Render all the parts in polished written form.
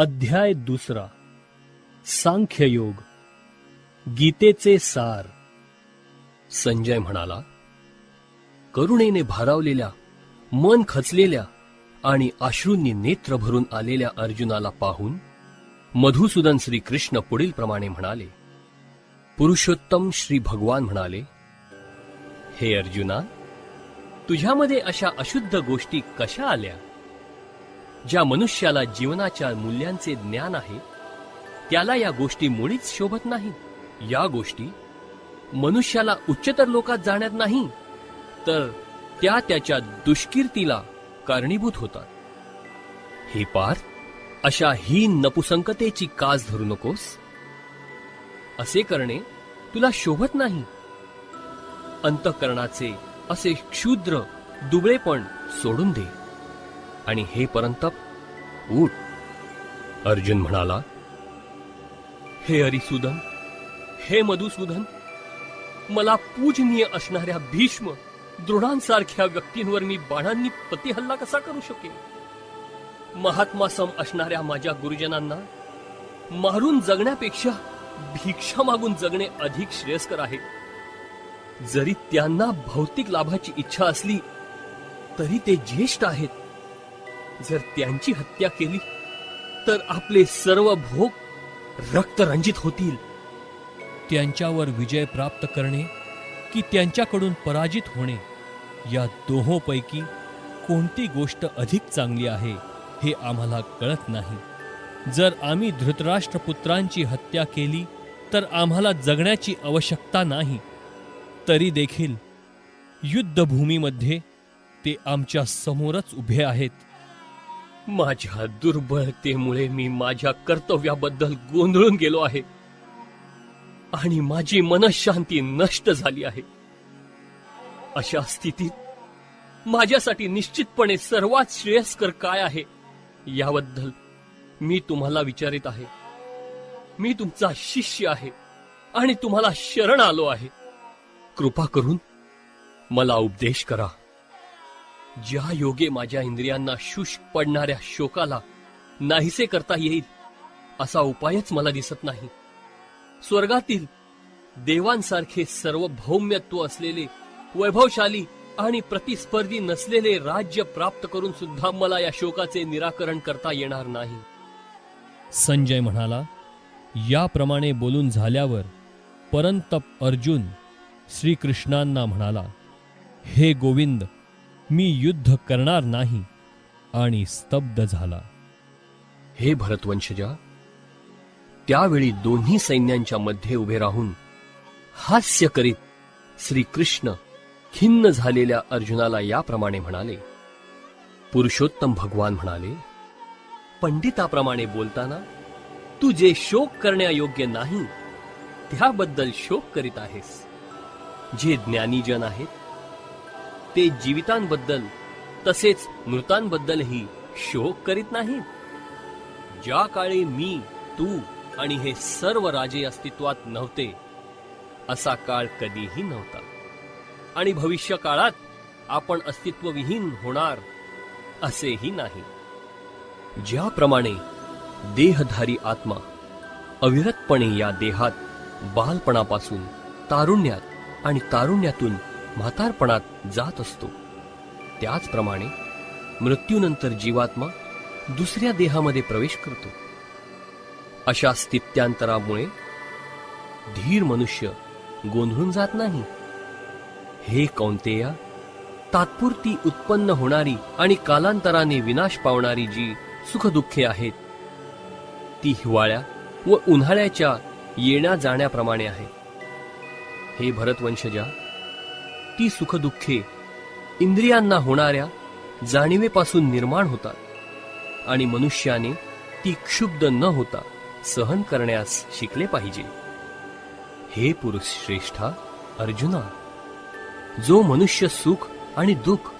अध्याय 2 सांख्ययोग गीतेचे सार। संजय म्हणाला, करुणेने भारावलेल्या, मन खचलेल्या आणि अश्रूंनी नेत्र भरून आलेल्या अर्जुनाला पाहून मधुसूदन श्रीकृष्ण पुढील प्रमाणे म्हणाले. पुरुषोत्तम श्री भगवान म्हणाले, हे अर्जुना, तुझ्यामध्ये अशा अशुद्ध गोष्टी कशा आल्या? ज्या मनुष्याला जीवनाच्या मूल्यांचे ज्ञान आहे त्याला या गोष्टी मुळीच शोभत नाही. या गोष्टी मनुष्याला उच्चतर लोकात जाण्यात नाही तर त्या त्याच्या दुष्कीर्तीला कारणीभूत होतात. हे पार्थ, अशा हीन नपुसंकतेची कास धरू नकोस. असे करणे तुला शोभत नाही. अंतःकरणाचे असे क्षुद्र दुबळेपण सोडून दे आणि हे परंतप, उठ. अर्जुन म्हणाला, हे हरिसूदन, हे मधुसूदन, मला पूजनीय असणाऱ्या भीष्म, द्रोणांसारख्या व्यक्तींवर मी बाणांनी प्रतिहल्ला कसा करू शकेन? महात्मासम असणाऱ्या माझ्या गुरुजनांना मारून जगण्यापेक्षा भिक्षा मागून जगणे अधिक श्रेयस्कर आहे. जरी त्यांना भौतिक लाभाची इच्छा असली तरी ते ज्येष्ठ आहेत. जर त्यांची हत्या केली तर आपले सर्व भोग रक्तरंजित होतील. त्यांच्यावर विजय प्राप्त करणे की त्यांच्याकडून पराजित होणे, या दोहोंपैकी कोणती गोष्ट अधिक चांगली आहे हे आम्हाला कळत नाही. जर आम्ही धृतराष्ट्रपुत्रांची हत्या केली तर आम्हाला जगण्याची आवश्यकता नाही. तरी देखील युद्धभूमीमध्ये ते आमच्या समोरच उभे आहेत. माझ्या दुर्बलतेमुळे मी माझ्या कर्तव्याबद्दल गोंधळून गेलो आहे आणि माझी मनःशांती नष्ट झाली आहे. अशा स्थितीत माझ्यासाठी निश्चितपणे सर्वात श्रेयस्कर काय आहे याबद्दल मी तुम्हाला विचारित आहे. मी तुमचा शिष्य आहे आणि तुम्हाला शरण आलो आहे. कृपा करून मला उपदेश करा. ज्या योगे माझ्या इंद्रियांना शुष्क पडणाऱ्या शोकाला नाहीसे करता येईल असा उपायच मला दिसत नाही. स्वर्गातील देवांसारखे सर्व भौम्यत्व असलेले, वैभवशाली आणि प्रतिस्पर्धी नसलेले राज्य प्राप्त करून सुद्धा मला या शोकाचे निराकरण करता येणार नाही. संजय म्हणाला, याप्रमाणे बोलून झाल्यावर परंतप अर्जुन श्रीकृष्णांना म्हणाला, हे गोविंद, मी युद्ध करणार नाही, आणि स्तब्ध झाला. हे भरतवंशजा, त्यावेळी दोन्ही सैन्यांच्या मध्ये उभे राहून हास्य करीत श्रीकृष्ण खिन्न झालेल्या अर्जुनाला याप्रमाणे म्हणाले. पुरुषोत्तम भगवान म्हणाले, पंडिताप्रमाणे बोलताना तू जे शोक करण्यायोग्य नाही त्याबद्दल शोक करीत आहेस. जे ज्ञानीजन आहेत ते जीवितांबद्दल तसेच मृतांबद्दलही शोक करीत नाहीत. ज्या काळी मी, तू आणि हे सर्व राजे अस्तित्वात नव्हते असा काळ कधीही नव्हता आणि भविष्य काळात आपण अस्तित्वविहीन होणार असेही नाही. ज्याप्रमाणे देहधारी आत्मा अविरतपणे या देहात बालपणापासून तारुण्यात आणि तारुण्यातून म्हातारपणात जात असतो, त्याचप्रमाणे मृत्यूनंतर जीवात्मा दुसऱ्या देहामध्ये प्रवेश करतो. अशा स्थित्यांतरामुळे धीर मनुष्य गोंधळून जात नाही. हे कौंतेया, तात्पुरती उत्पन्न होणारी आणि कालांतराने विनाश पावणारी जी सुखदुःखे आहेत ती हिवाळ्या व उन्हाळ्याच्या येण्या जाण्याप्रमाणे आहे. हे भरतवंशजा, ती सुखदुःखे इंद्रियांना होणाऱ्या जाणीवेपासून निर्माण होतात आणि मनुष्याने ती क्षुब्ध न होता सहन करण्यास शिकले पाहिजे. हे पुरुष श्रेष्ठा अर्जुना, जो मनुष्य सुख आणि दुःख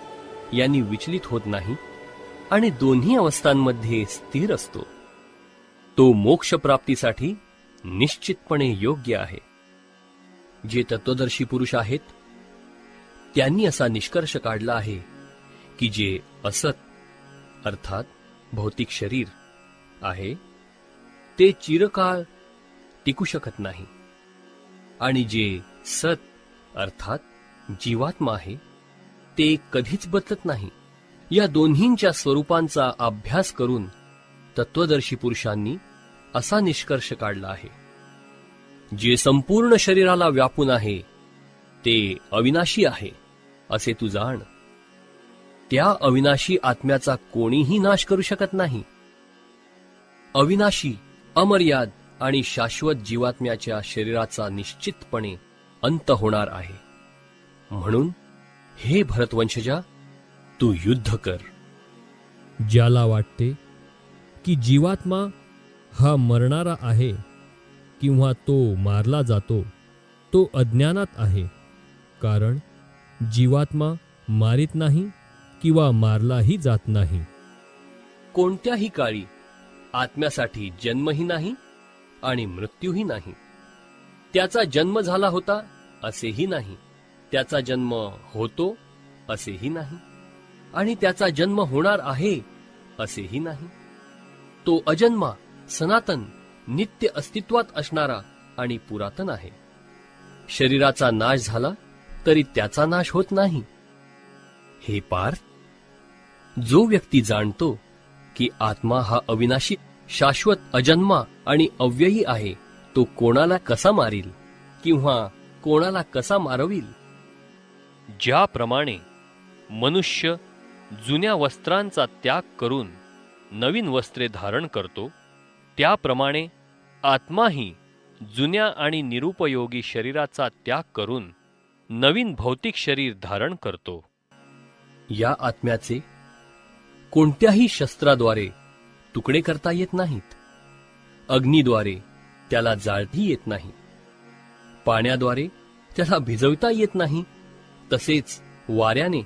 यांनी विचलित होत नाही आणि दोन्ही अवस्थांमध्ये स्थिर असतो तो मोक्षप्राप्तीसाठी निश्चितपणे योग्य आहे. जे तत्वदर्शी पुरुष आहेत त्यांनी असा निष्कर्ष काढला आहे की जे असत अर्थात भौतिक शरीर आहे ते चिरकाळ टिकू शकत नाही, आणि जे सत अर्थात जीवात्मा आहे ते कधीच बदलत नाही. या दोन्हींच्या स्वरूपांचा अभ्यास करून तत्वदर्शी पुरुषांनी असा निष्कर्ष काढला आहे, जे संपूर्ण शरीराला व्यापून आहे ते अविनाशी आहे असे तू जाण. त्या अविनाशी आत्म्याचा कोणीही नाश करू शकत नाही. अविनाशी, अमर्याद आणि शाश्वत जीवात्म्याच्या शरीराचा निश्चितपणे अंत होणार आहे. म्हणून हे भरतवंशजा, तू युद्ध कर. ज्याला वाटते की जीवात्मा हा मरणारा आहे किंवा तो मारला जातो, तो अज्ञानात आहे. कारण जीवात्मा मारित नाही किंवा मारलाही जात नाही. कोणत्याही काळी आत्म्यासाठी जन्मही नाही आणि मृत्यूही नाही. त्याचा जन्म झाला होता असेही नाही, त्याचा जन्म होतो असेही नाही, आणि त्याचा जन्म होणार आहे असेही नाही. तो अजन्मा, सनातन, नित्य अस्तित्वात असणारा आणि पुरातन आहे. शरीराचा नाश झाला तरी त्याचा नाश होत नाही. हे पार्थ, जो व्यक्ती जाणतो की आत्मा हा अविनाशी, शाश्वत, अजन्मा आणि अव्ययी आहे, तो कोणाला कसा मारील किंवा कोणाला कसा मारविल? ज्याप्रमाणे मनुष्य जुन्या वस्त्रांचा त्याग करून नवीन वस्त्रे धारण करतो, त्याप्रमाणे आत्माही जुन्या आणि निरुपयोगी शरीराचा त्याग करून नवीन भौतिक शरीर धारण करतो. या आत्म्याचे कोणत्याही शस्त्राद्वारे तुकडे करता येत नाहीत. अग्नीद्वारे त्याला जाळता येत नाही, पाण्याद्वारे त्याला भिजवता येत नाही, तसेच वाऱ्याने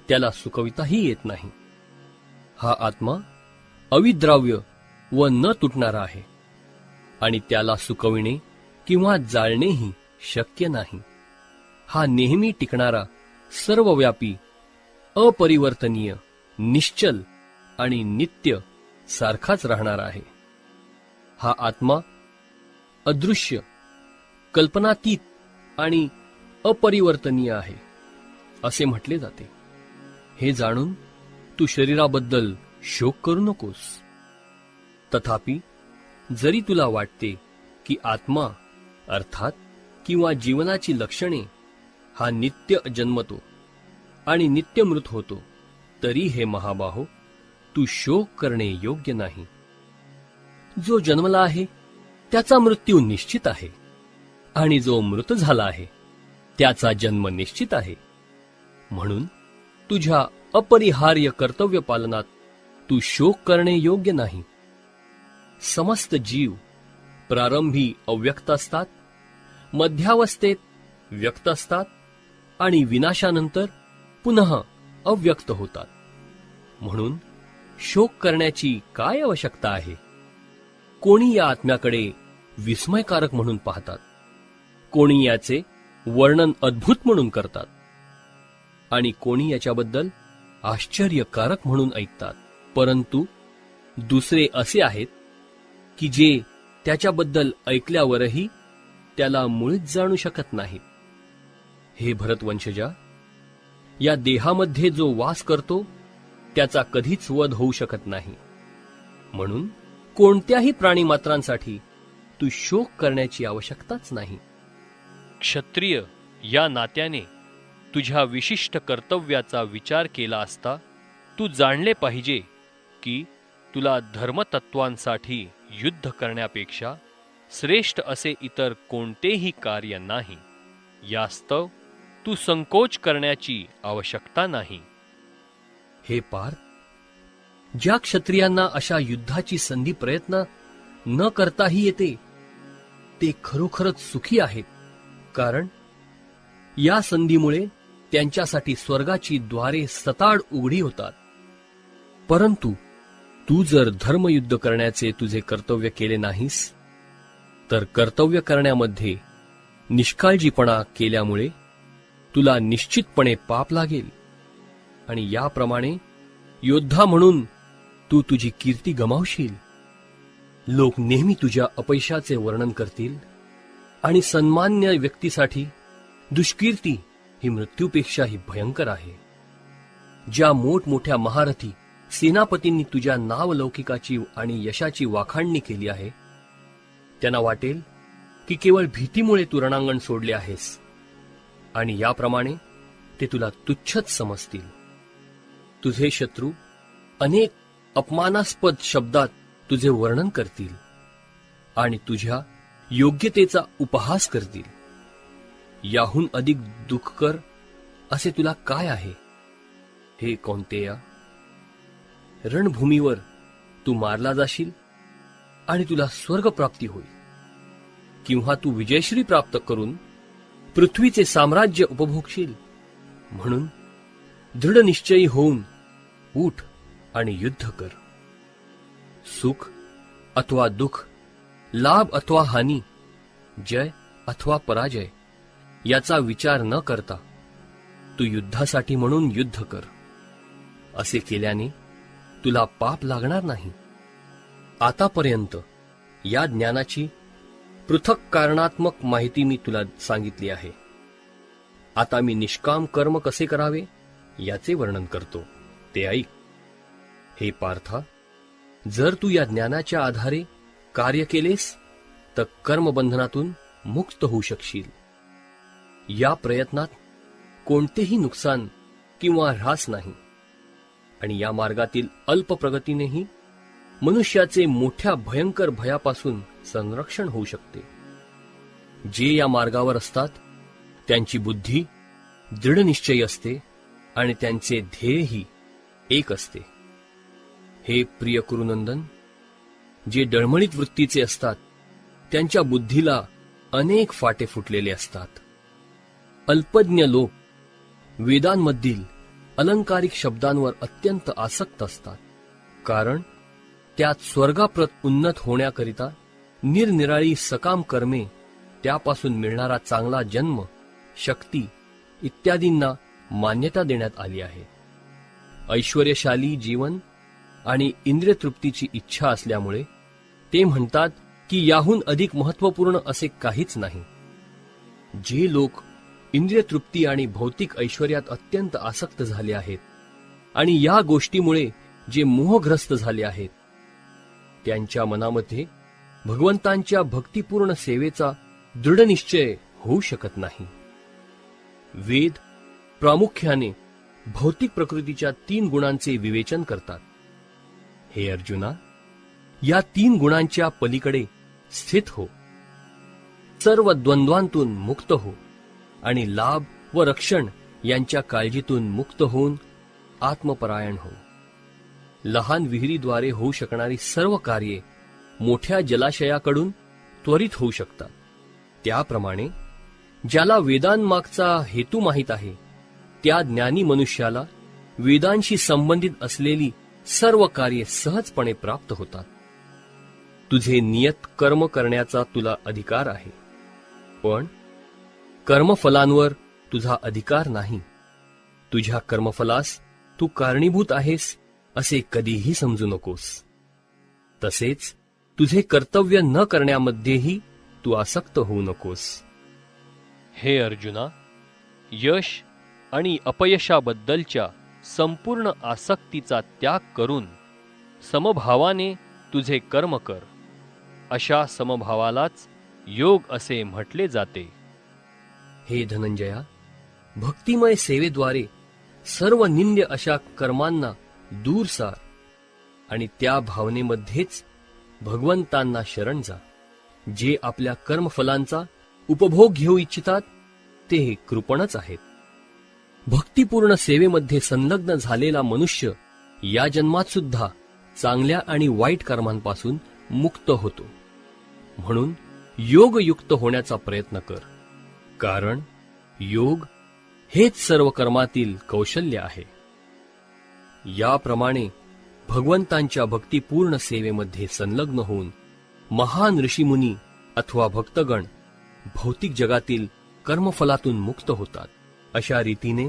त्याला सुकविताही येत नाही. हा आत्मा अविद्राव्य व न तुटणारा आहे, आणि त्याला सुकविणे किंवा जाळणेही शक्य नाही. हा नेहमी टिकणारा, सर्वव्यापी, अपरिवर्तनीय, निश्चल आणि नित्य सारखाच राहणार आहे. हा आत्मा अदृश्य, कल्पनातीत आणि अपरिवर्तनीय आहे असे म्हटले जाते. हे जाणून तू शरीराबद्दल शोक करू नकोस. तथापि जरी तुला वाटते की आत्मा अर्थात किंवा जीवनाची लक्षणे हा नित्य जन्मतो आणि नित्य मृत होतो, तरी हे महाबाहो, तू शोक करणे योग्य नाही. जो जन्मला आहे त्याचा मृत्यू निश्चित आहे, आणि जो मृत झाला आहे त्याचा जन्म निश्चित आहे. म्हणून तुझ्या अपरिहार्य कर्तव्य पालनात तू शोक करणे योग्य नाही. समस्त जीव प्रारंभी अव्यक्त असतात, मध्यावस्थेत व्यक्त असतात आणि विनाशानंतर पुन्हा अव्यक्त होतात. म्हणून शोक करण्याची काय आवश्यकता आहे? कोणी या आत्म्याकडे विस्मयकारक म्हणून पाहतात, कोणी याचे वर्णन अद्भुत म्हणून करतात, आणि कोणी याच्याबद्दल आश्चर्यकारक म्हणून ऐकतात. परंतु दुसरे असे आहेत की जे त्याच्याबद्दल ऐकल्यावरही त्याला मुळीच जाणू शकत नाहीत. हे भरतवंशजा, या देहामध्ये जो वास करतो त्याचा कधीच वध होऊ शकत नाही. म्हणून कोणत्याही प्राणीमात्रांसाठी तू शोक करण्याची आवश्यकताच नाही. क्षत्रिय या नात्याने तुझ्या विशिष्ट कर्तव्याचा विचार केला असता तू जाणले पाहिजे की तुला धर्मतत्वांसाठी युद्ध करण्यापेक्षा श्रेष्ठ असे इतर कोणतेही कार्य नाही. यास्तव तू संकोच करण्याची आवश्यकता नाही. हे पार्थ, ज्या क्षत्रियांना अशा युद्धाची संधी प्रयत्न न करताही येते ते खरोखरच सुखी आहेत, कारण या संधीमुळे त्यांच्यासाठी स्वर्गाची द्वारे सताड उघडी होतात. परंतु तू जर धर्मयुद्ध करण्याचे तुझे कर्तव्य केले नाहीस, तर कर्तव्य करण्यामध्ये निष्काळजीपणा केल्यामुळे तुला निश्चितपणे पाप लागेल, आणि याप्रमाणे योद्धा म्हणून तू तुझी कीर्ती गमावशील. लोक नेहमी तुझ्या अपयशाचे वर्णन करतील आणि सन्मान्य व्यक्तीसाठी दुष्कीर्ती ही मृत्यूपेक्षाही भयंकर आहे. ज्या मोठमोठ्या महारथी सेनापतींनी तुझ्या नावलौकिकाची आणि यशाची वाखाणणी केली आहे, त्यांना वाटेल की केवळ भीतीमुळे तू रणांगण सोडले आहेस, आणि याप्रमाणे ते तुला तुच्छच समजतील. तुझे शत्रू अनेक अपमानास्पद शब्दात तुझे वर्णन करतील आणि तुझ्या योग्यतेचा उपहास करतील. याहून अधिक दुःखकर असे तुला काय आहे, हे कौंतेया? रणभूमीवर तू मारला जाशील आणि तुला स्वर्गप्राप्ती होईल, किंवा तू विजयश्री प्राप्त करून पृथ्वीचे साम्राज्य उपभोगशील. म्हणून दृढनिश्चयी होऊन उठ आणि युद्ध कर. सुख अथवा दुःख, लाभ अथवा हानी, जय अथवा पराजय याचा विचार न करता तू युद्धासाठी म्हणून युद्ध कर. असे केल्याने तुला पाप लागणार नाही. आतापर्यंत या ज्ञानाची पृथक कारणात्मक माहिती मी तुला सांगितली आहे. आता मी निष्काम कर्म कसे करावे याचे वर्णन करतो, ते ऐक. हे पार्था, जर तू या ज्ञानाच्या आधारे कार्य केलेस तर कर्मबंधनातून मुक्त होऊ शकशील. या प्रयत्नात कोणतेही नुकसान किंवा ऱ्हास नाही, आणि या मार्गातील अल्प प्रगतीनेही मनुष्याचे मोठ्या भयंकर भयापासून संरक्षण होऊ शकते. जे या मार्गावर असतात त्यांची बुद्धी दृढनिश्चयी असते आणि त्यांचे ध्येयही एक असते. हे प्रिय कुरुनंदन, जे डळमळीत वृत्तीचे असतात त्यांच्या बुद्धीला अनेक फाटे फुटलेले असतात. अल्पज्ञ लोक वेदांमधील अलंकारिक शब्दांवर अत्यंत आसक्त असतात, कारण त्यात स्वर्गाप्रत उन्नत होण्याकरिता निरनिराळी सकाम कर्मे, त्यापासून मिळणारा चांगला जन्म, शक्ती इत्यादींना मान्यता देण्यात आली आहे. ऐश्वर्यशाली जीवन आणि इंद्रियतृप्तीची इच्छा असल्यामुळे ते म्हणतात की याहून अधिक महत्त्वपूर्ण असे काहीच नाही. जे लोक इंद्रियतृप्ती आणि भौतिक ऐश्वर्यात अत्यंत आसक्त झाले आहेत आणि या गोष्टीमुळे जे मोहग्रस्त झाले आहेत, त्यांच्या मनामध्ये भगवंतांच्या भक्तिपूर्ण सेवेचा दृढनिश्चय होऊ शकत नाही. वेद प्रामुख्याने भौतिक प्रकृतीच्या 3 गुणांचे विवेचन करतात. हे अर्जुना, या 3 गुणांच्या पलीकडे स्थित हो. सर्व द्वंद्वांतून मुक्त हो आणि लाभ व रक्षण यांच्या काळजीतून मुक्त होऊन आत्मपरायण हो. लहान विहिरीद्वारे होऊ शकणारी सर्व कार्ये मोठ्या जलाशयाकडून त्वरित होऊ शकतात. त्याप्रमाणे ज्याला वेदांमागचा हेतू माहीत आहे, त्या ज्ञानी मनुष्याला वेदांशी संबंधित असलेली सर्व कार्ये सहजपणे प्राप्त होतात. तुझे नियत कर्म करण्याचा तुला अधिकार आहे, पण कर्मफलांवर तुझा अधिकार नाही. तुझ्या कर्मफलास तू कारणीभूत आहेस असे कधीही समजू नकोस. तसेच तुझे कर्तव्य न करण्यामध्येही तू आसक्त होऊ नकोस. हे अर्जुना, यश आणि अपयशाबद्दलच्या संपूर्ण आसक्तीचा त्याग करून समभावाने तुझे कर्म कर. अशा समभावालाच योग असे म्हटले जाते. हे धनंजया, भक्तिमय सेवेद्वारे सर्व निंद्य अशा कर्मांना दूर सार आणि त्या भावनेमध्येच भगवंतांना शरण जा. जे आपल्या कर्मफलांचा उपभोग घेऊ इच्छितात ते कृपणच आहेत. भक्तिपूर्ण सेवेमध्ये संलग्न झालेला मनुष्य या जन्मात सुद्धा चांगल्या आणि वाईट कर्मांपासून मुक्त होतो. म्हणून योगयुक्त होण्याचा प्रयत्न कर, कारण योग हेच सर्व कर्मातील कौशल्य आहे. याप्रमाणे भगवंतांच्या भक्तिपूर्ण सेवेमध्ये संलग्न होऊन महान ऋषीमुनी अथवा भक्तगण भौतिक जगातील कर्मफलातून मुक्त होतात. अशा रीतीने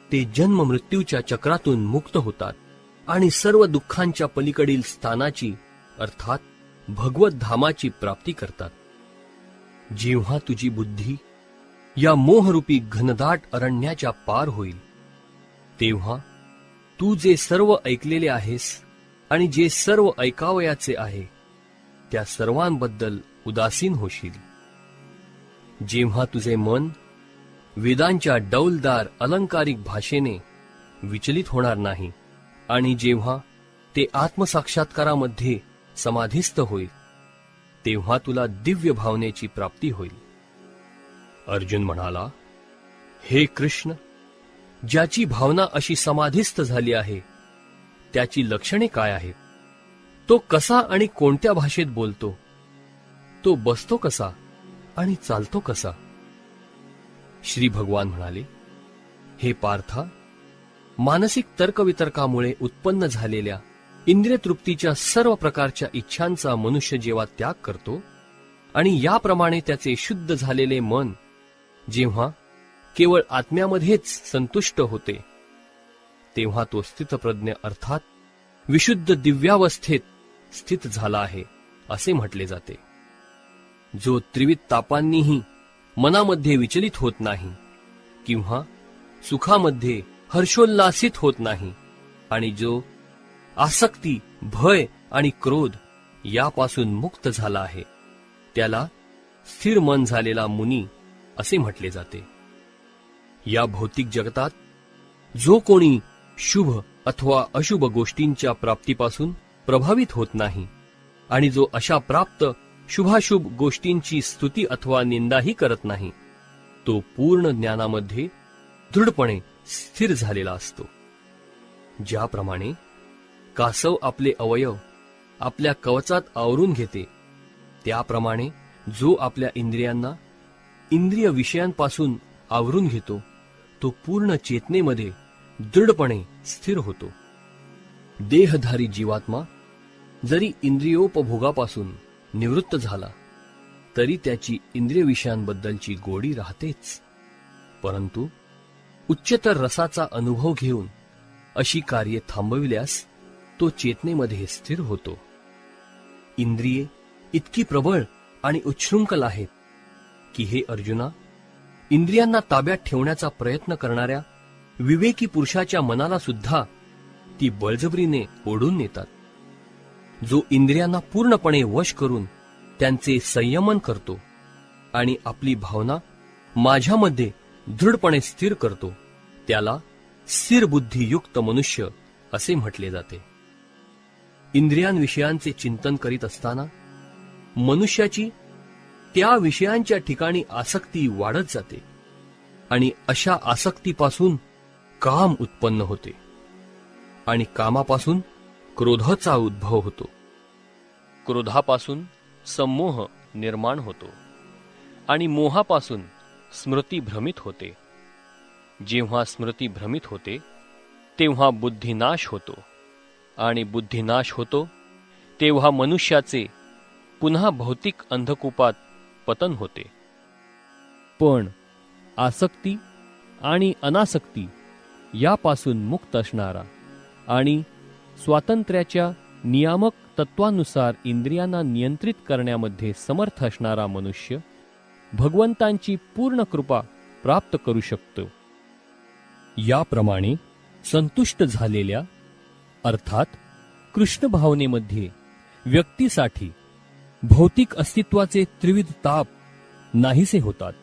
ते जन्म मृत्यूच्या चक्रातून मुक्त होतात आणि सर्व दुःखांच्या पलीकडील स्थानाची, अर्थात भगवत धामाची प्राप्ती करतात. जेव्हा तुझी बुद्धी या मोहरूपी घनदाट अरण्याच्या पार होईल, तेव्हा तू जे सर्व ऐकलेले आहेस आणि जे सर्व ऐकावयाचे आहे त्या सर्वांबद्दल उदासीन होशील. जेव्हा तुझे मन वेदांच्या डौलदार अलंकारिक भाषेने विचलित होणार नाही आणि जेव्हा ते आत्मसाक्षात्कारामध्ये समाधिस्थ होईल, तेव्हा तुला दिव्य भावनेची प्राप्ती होईल. अर्जुन म्हणाला, हे कृष्ण, ज्याची भावना अशी समाधिस्थ झाली आहे त्याची लक्षणे काय आहेत? तो कसा आणि कोणत्या भाषेत बोलतो? तो बसतो कसा आणि चालतो कसा? श्री भगवान म्हणाले, हे पार्था, मानसिक तर्कवितर्कामुळे उत्पन्न झालेल्या इंद्रिय तृप्तीच्या सर्व प्रकारच्या इच्छांचा मनुष्य जेव्हा त्याग करतो आणि याप्रमाणे त्याचे शुद्ध झालेले मन जेव्हा केवळ आत्म्यामध्येच संतुष्ट होते, तेव्हा तो स्थितप्रज्ञ अर्थात विशुद्ध दिव्यावस्थेत स्थित झाला आहे असे म्हटले जाते. जो त्रिविध तापांनीही मनामध्ये विचलित होत नाही किंवा सुखामध्ये हर्षोल्लासित होत नाही आणि जो आसक्ती, भय आणि क्रोध यापासून मुक्त झाला आहे, त्याला स्थिर मन झालेला मुनी असे म्हटले जाते. या भौतिक जगतात जो कोणी शुभ अथवा अशुभ गोष्टींच्या प्राप्तीपासून प्रभावित होत नाही आणि जो अशा प्राप्त शुभाशुभ गोष्टींची स्तुती अथवा निंदाही करत नाही, तो पूर्ण ज्ञानामध्ये दृढपणे स्थिर झालेला असतो. ज्याप्रमाणे कासव आपले अवयव आपल्या कवचात आवरून घेते, त्याप्रमाणे जो आपल्या इंद्रियांना इंद्रिय विषयांपासून आवरून घेतो तो पूर्ण चेतनेमध्ये दृढपणे स्थिर होतो. देहधारी जीवात्मा जरी इंद्रियोपभोगापासून निवृत्त झाला तरी त्याची इंद्रिय विषयांबद्दलची गोडी राहतेच, परंतु उच्चतर रसाचा अनुभव घेऊन अशी कार्ये थांबविल्यास तो चेतनेमध्ये स्थिर होतो. इंद्रिये इतकी प्रबळ आणि उच्छृंखल आहेत की हे अर्जुना, इंद्रियांना ताब्यात ठेवण्याचा प्रयत्न करणाऱ्या विवेकी पुरुषाच्या मनाला सुद्धा ती बळजबरीने ओढून नेतात. जो इंद्रियांना पूर्णपणे वश करून त्यांचे संयमन करतो आणि आपली भावना माझ्यामध्ये दृढपणे स्थिर करतो, त्याला स्थिर बुद्धियुक्त मनुष्य असे म्हटले जाते. इंद्रियांविषयांचे चिंतन करीत असताना मनुष्याची त्या विषयांच्या ठिकाणी आसक्ती वाढत जाते आणि अशा आसक्तीपासून काम उत्पन्न होते आणि कामापासून क्रोधाचा उद्भव होतो. क्रोधापासून संमोह निर्माण होतो आणि मोहापासून स्मृती भ्रमित होते. जेव्हा स्मृती भ्रमित होते तेव्हा बुद्धिनाश होतो आणि बुद्धिनाश होतो तेव्हा मनुष्याचे पुन्हा भौतिक अंधकूपात पतन होते. पण आसक्ती आणि अनासक्ती यापासून मुक्त असणारा आणि स्वातंत्र्याच्या नियामक तत्वानुसार इंद्रियांना नियंत्रित करण्यामध्ये समर्थ असणारा मनुष्य भगवंतांची पूर्ण कृपा प्राप्त करू शकतो. याप्रमाणे संतुष्ट झालेल्या अर्थात कृष्ण भावनेमध्ये व्यक्तीसाठी भौतिक अस्तित्वाचे त्रिविध ताप नाहीसे होतात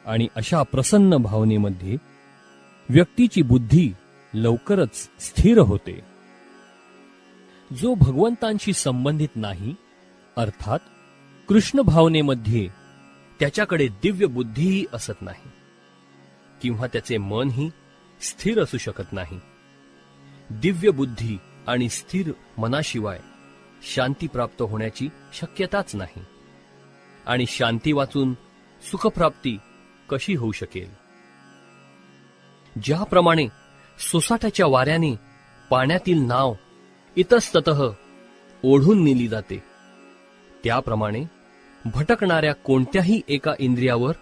आणि अशा प्रसन्न भावनेमध्ये व्यक्तीची बुद्धी लवकरच स्थिर होते. जो भगवंतांशी संबंधित नाही अर्थात कृष्ण भावनेमध्ये त्याच्याकडे दिव्य बुद्धीही असत नाही किंवा त्याचे मनही स्थिर असू शकत नाही. दिव्य बुद्धी आणि स्थिर मनाशिवाय शांती प्राप्त होण्याची शक्यताच नाही आणि शांती वाचून सुखप्राप्ती कशी होऊ शकेल? ज्याप्रमाणे सोसाट्याच्या वाऱ्याने पाण्यातील नाव इतस्ततः ओढून नेली जाते, त्याप्रमाणे भटकणाऱ्या कोणत्याही एका इंद्रियावर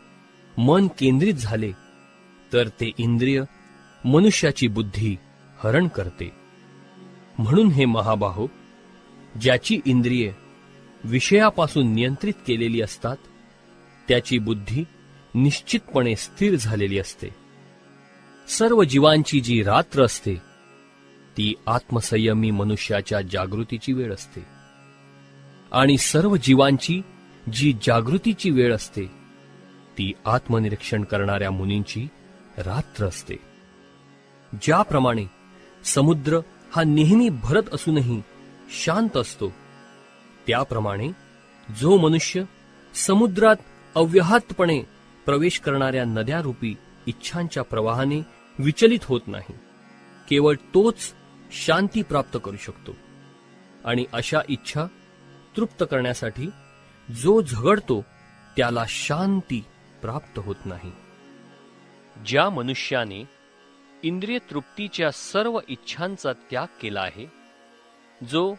मन केंद्रित झाले तर ते इंद्रिय मनुष्याची बुद्धी हरण करते. म्हणून हे महाबाहो, ज्याची इंद्रिये विषयापासून नियंत्रित केलेली असतात, त्याची बुद्धी निश्चितपणे स्थिर झालेली असते. सर्व जीवांची जी रात्र असते ती आत्मसंयमी मनुष्याच्या जागृतीची वेळ असते, आणि सर्व जीवांची जी जागृतीची वेळ असते ती आत्मनिरीक्षण करणाऱ्या मुनींची रात्र असते. ज्याप्रमाणे समुद्र हा नेहमी भरत असूनही शांत असतो, त्याप्रमाणे जो मनुष्य समुद्रात अव्याहतपणे प्रवेश करणाऱ्या नद्यारूपी इच्छांच्या प्रवाहाने विचलित होत नाही, केवळ तोच शांती प्राप्त करू शकतो. आणि अशा इच्छा तृप्त करण्यासाठी जो झगडतो त्याला शांती प्राप्त होत नाही. ज्या मनुष्याने इंद्रिय तृप्तीच्या सर्व इच्छांचा त्याग केला आहे, जो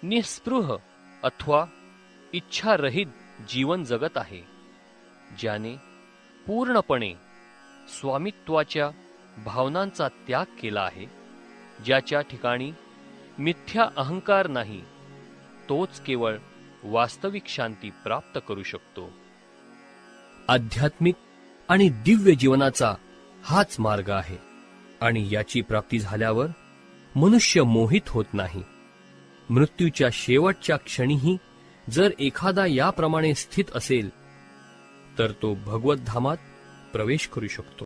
निस्पृह अथवा इच्छारहित जीवन जगत आहे, ज्याने पूर्णपणे स्वामित्वाच्या भावनांचा त्याग केला आहे, ज्याच्या ठिकाणी मिथ्या अहंकार नाही, तोच केवळ वास्तविक शांती प्राप्त करू शकतो. आध्यात्मिक आणि दिव्य जीवनाचा हाच मार्ग आहे, आणि याची प्राप्ती झाल्यावर मनुष्य मोहित होत नाही. मृत्यूच्या शेवटच्या क्षणीही जर एखादा याप्रमाणे स्थित असेल तर तो भगवत धामात प्रवेश करू शकतो.